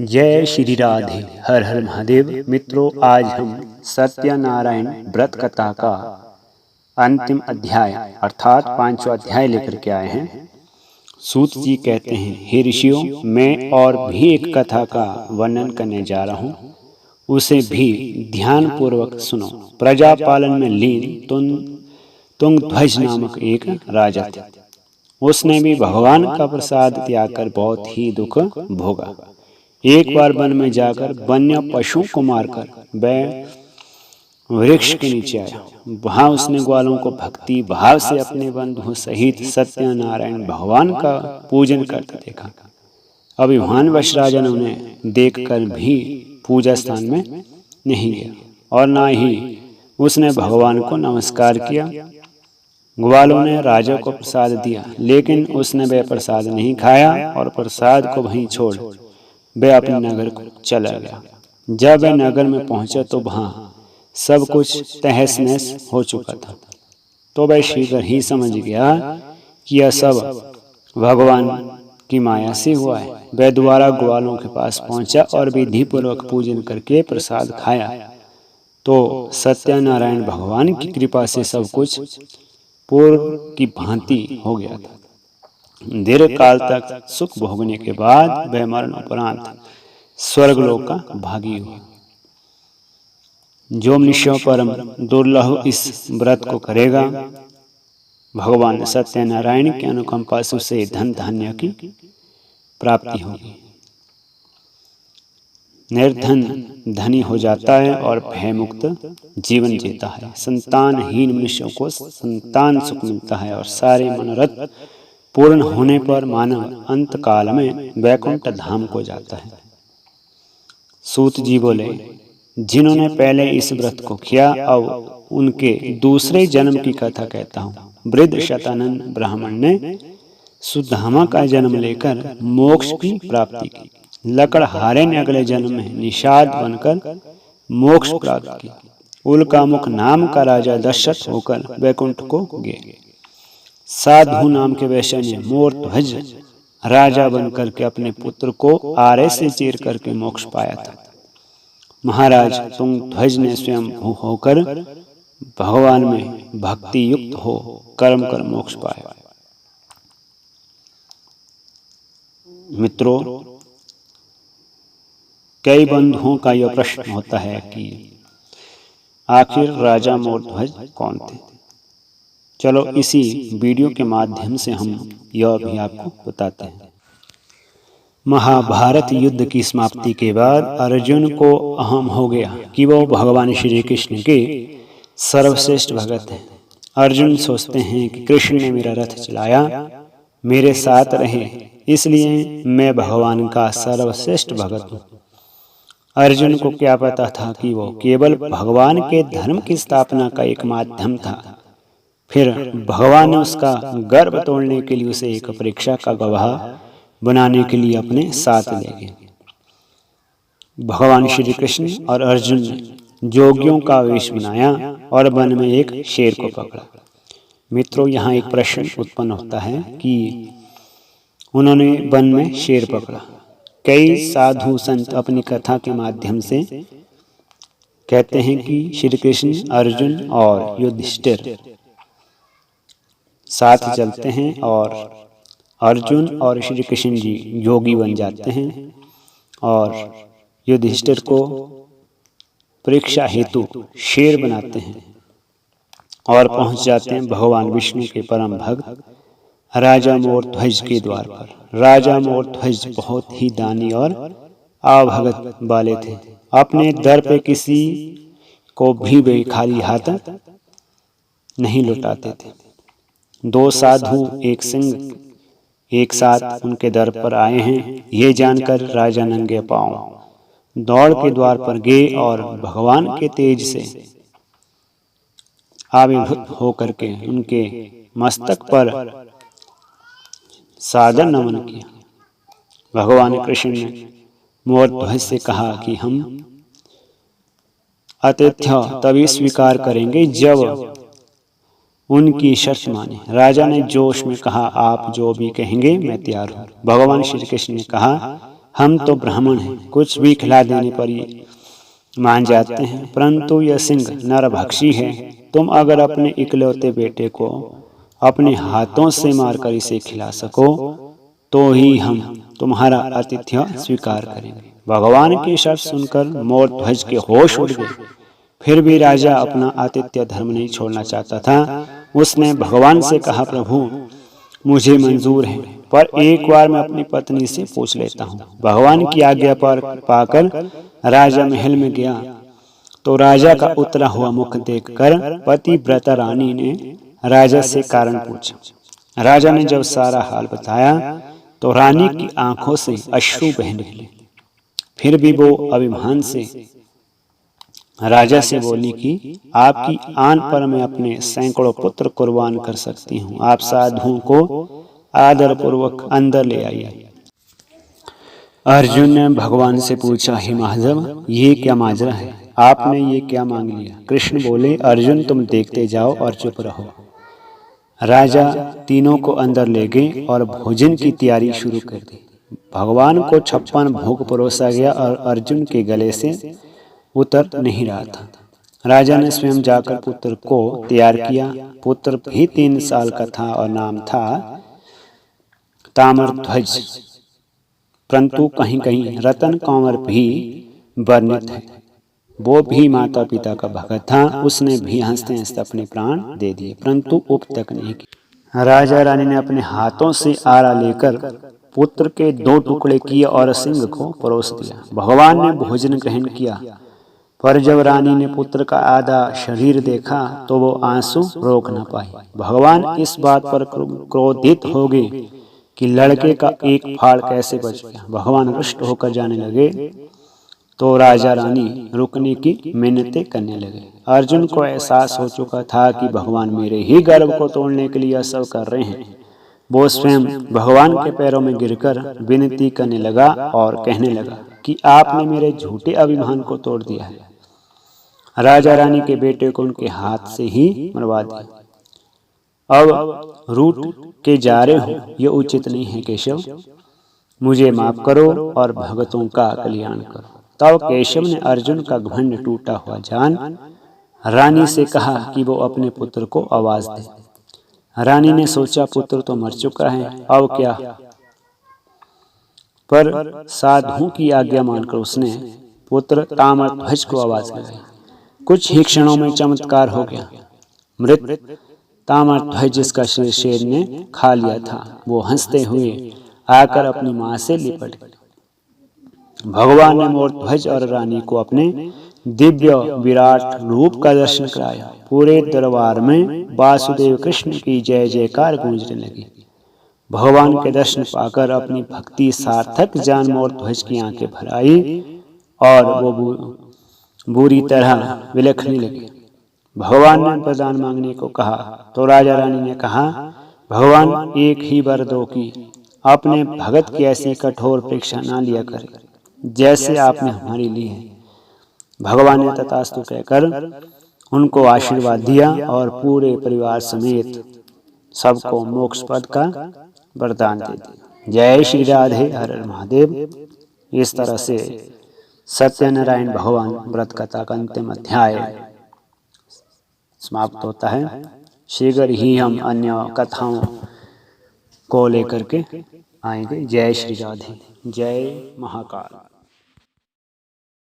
जय श्री राधे। हर हर महादेव। मित्रों, आज हम सत्यनारायण व्रत कथा का अंतिम अध्याय अर्थात 5वां अध्याय लेकर के आए हैं। सूत जी कहते हैं, हे ऋषियों, मैं और भी एक कथा का वर्णन करने जा रहा हूँ, उसे भी ध्यान पूर्वक सुनो। प्रजा पालन में लीन तुंगध्वज नामक एक राजा था। उसने भी भगवान का प्रसाद त्याग कर बहुत ही दुख भोगा। एक बार वन में जाकर वन्य पशुओं को मारकर वह वृक्ष के नीचे आया। वहां उसने ग्वालों को भक्ति भाव से अपने बंधुओं सहित सत्यनारायण भगवान का पूजन करते देखा। अभिमानवश राजा ने उन्हें देखकर भी पूजा स्थान में नहीं गया और न ही उसने भगवान को नमस्कार किया। ग्वालों ने राजा को प्रसाद दिया, लेकिन उसने वह प्रसाद नहीं खाया और प्रसाद को वहीं छोड़ वह अपने नगर को चला गया। जब वह नगर में पहुंचा तो वहां सब कुछ तहस नहस हो चुका था। तो वह शीघ्र ही समझ गया कि यह सब भगवान की माया से हुआ है। वह दोबारा ग्वालों के पास पहुंचा और विधि पूर्वक पूजन करके प्रसाद खाया। तो सत्यनारायण भगवान की कृपा से सब कुछ पूर्व की भांति हो गया था। दीर्घ काल तक सुख भोगने के बाद वह मरण उपरांत स्वर्गलोक का भागी हुआ। जो मनुष्यों परम दुर्लभ इस व्रत को करेगा, भगवान सत्यनारायण की अनुकंपा से उसे धन धान्य की प्राप्ति होगी। निर्धन धनी हो जाता है और भय मुक्त जीवन जीता है। संतानहीन मनुष्यों को संतान सुख मिलता है और सारे मनोरथ पूर्ण होने पर मानव अंत काल में वैकुंठ धाम को जाता है। सूत जी बोले, जिन्होंने पहले इस व्रत को किया, अब उनके दूसरे जन्म की कथा कहता हूँ। वृद्ध शतानंद ब्राह्मण ने सुदामा का जन्म लेकर मोक्ष की प्राप्ति की। लकड़हारे ने अगले जन्म में निषाद बनकर मोक्ष प्राप्त की। उल्कामुख नाम का राजा दशरथ होकर वैकुंठ को गए। साधु नाम के वैश्य ने मोरध्वज राजा बनकर के अपने पुत्र को आरे से चीर करके मोक्ष पाया था। महाराज तुंगध्वज ने स्वयं होकर भगवान में भक्ति युक्त हो कर्म कर मोक्ष पाया। मित्रों, कई बंधुओं का यह प्रश्न होता है कि आखिर राजा मोरध्वज कौन थे। चलो इसी वीडियो के माध्यम से हम यह भी आपको बताते हैं। महाभारत युद्ध की समाप्ति के बाद अर्जुन को अहम हो गया कि वो भगवान श्री कृष्ण के सर्वश्रेष्ठ भगत हैं। अर्जुन सोचते हैं कि कृष्ण ने मेरा रथ चलाया, मेरे साथ रहे, इसलिए मैं भगवान का सर्वश्रेष्ठ भगत हूँ। अर्जुन को क्या पता था कि वो केवल भगवान के धर्म की स्थापना का एक माध्यम था। फिर भगवान ने उसका गर्व तोड़ने के लिए उसे एक परीक्षा का गवाह बनाने के लिए अपने साथ ले गए। भगवान श्री कृष्ण और अर्जुन ने जोगियों का वेश बनाया और वन में एक शेर को पकड़ा। मित्रों, यहाँ एक प्रश्न उत्पन्न होता है कि उन्होंने वन में शेर पकड़ा। कई साधु संत अपनी कथा के माध्यम से कहते हैं कि श्री कृष्ण, अर्जुन और युधिष्ठिर साथ चलते हैं और अर्जुन और श्री कृष्ण जी योगी बन जाते हैं और युधिष्ठिर को परीक्षा हेतु शेर बनाते हैं और पहुंच जाते हैं भगवान विष्णु के परम भक्त राजा मोरध्वज के द्वार पर। राजा मोरध्वज बहुत ही दानी और आवभगत वाले थे। अपने दर पे किसी को भी वे खाली हाथ नहीं लौटाते थे। दो साधु एक साथ उनके दर पर आए हैं। ये जानकर राजा नंगे पांव दौड़ के द्वार पर गए और भगवान के तेज से आविर्भूत होकर के उनके मस्तक पर सादर नमन किया। भगवान कृष्ण ने मोरध्वज से कहा कि हम आतिथ्य तभी स्वीकार करेंगे जब उनकी शर्त माने। राजा ने जोश में कहा, आप जो भी कहेंगे मैं तैयार हूँ। भगवान श्री कृष्ण ने कहा, हम तो ब्राह्मण हैं, कुछ भी खिला देने पर ये मान जाते हैं, परंतु यह सिंह नरभक्षी है। तुम अगर अपने इकलौते बेटे को अपने हाथों से मारकर इसे खिला सको तो ही हम तुम्हारा आतिथ्य स्वीकार करेंगे। भगवान की शर्त सुनकर मोरध्वज के होश उड़ गए। फिर भी राजा अपना आतिथ्य धर्म नहीं छोड़ना चाहता था। उसने भगवान से कहा, प्रभु मुझे मंजूर है, पर एक बार मैं अपनी पत्नी से पूछ लेता हूँ। भगवान की आज्ञा पर पाकर राजा महल में गया तो राजा का उतरा हुआ मुख देखकर पतिव्रता रानी ने राजा से कारण पूछा। राजा ने जब सारा हाल बताया तो रानी की आंखों से अश्रु बह निकले। फिर भी वो अभिमान से राजा से बोली कि आपकी आन पर मैं अपने सैकड़ों पुत्र कुर्बान कर सकती हूँ। आप साधुओं को आदर पूर्वक अंदर ले आइए। अर्जुन ने भगवान से पूछा, हे माधव, ये क्या माजरा है? आपने ये क्या मांग लिया? कृष्ण बोले, अर्जुन तुम देखते जाओ और चुप रहो। राजा तीनों को अंदर ले गए और भोजन की तैयारी शुरू कर दी। भगवान को 56 भोग परोसा गया और अर्जुन के गले से उतर नहीं रहा था। राजा ने स्वयं जाकर पुत्र को तैयार किया। पुत्र भी 3 साल का था और नाम था ताम्रध्वज, परंतु कहीं कहीं रतन कंवर भी वर्णित है। वो भी माता पिता का भगत था। उसने भी हंसते हंसते अपने प्राण दे दिए, परंतु उप तक नहीं किया। राजा रानी ने अपने हाथों से आरा लेकर पुत्र के 2 टुकड़े किए और सिंह को परोस दिया। भगवान ने भोजन ग्रहण किया, पर जब रानी ने पुत्र का आधा शरीर देखा तो वो आंसू रोक न पाई। भगवान इस बात पर क्रोधित हो गए कि लड़के का एक फाड़ कैसे बच गया। भगवान रुष्ट होकर जाने लगे तो राजा रानी रुकने की मिन्नतें करने लगे। अर्जुन को एहसास हो चुका था कि भगवान मेरे ही गर्भ को तोड़ने के लिए यह सब कर रहे हैं। वो स्वयं भगवान के पैरों में गिरकर विनती करने लगा और कहने लगा कि आपने मेरे झूठे अभिमान को तोड़ दिया है। राजा रानी के बेटे को उनके हाथ से ही मरवा दिया। अब रूठ के जा रहे हो, ये उचित नहीं है केशव। मुझे माफ करो और भगतों का कल्याण करो। तब केशव ने अर्जुन का घमंड टूटा हुआ जान रानी से कहा कि वो अपने पुत्र को आवाज दे। रानी ने सोचा पुत्र तो मर चुका है, अब क्या? पर साधु की आज्ञा मानकर उसने पुत्र ताम्रध्वज को आवाज लगाई। कुछ ही क्षणों में चमत्कार हो गया। मृत ताम्रध्वज जिसका शेर ने खा लिया था, वो हंसते हुए आकर अपनी मां से लिपट गए। भगवान ने मोरध्वज और रानी को अपने दिव्य विराट रूप का दर्शन कराया। पूरे दरबार में वासुदेव कृष्ण की जय जयकार गूंजने लगी। भगवान के दर्शन पाकर अपनी भक्ति सार्थक जान मोरध्वज की आंखें भर आई और वो बुरी तरह विलखने लगे। भगवान ने वरदान मांगने को कहा तो राजा रानी ने कहा, भगवान एक ही वर दो कि अपने भगत की ऐसी कठोर परीक्षा ना लिया करे जैसे आपने हमारी ली है। भगवान ने तथास्तु कहकर उनको आशीर्वाद दिया और पूरे परिवार समेत सबको मोक्ष पद का वरदान दे दिया। जय श्री राधे, हर हर महादेव। इस तरह से सत्यनारायण भगवान व्रत कथा का अंतिम अध्याय समाप्त होता है। शीघ्र ही हम अन्य कथाओं को लेकर के आएंगे। जय श्री राधे, जय महाकाल।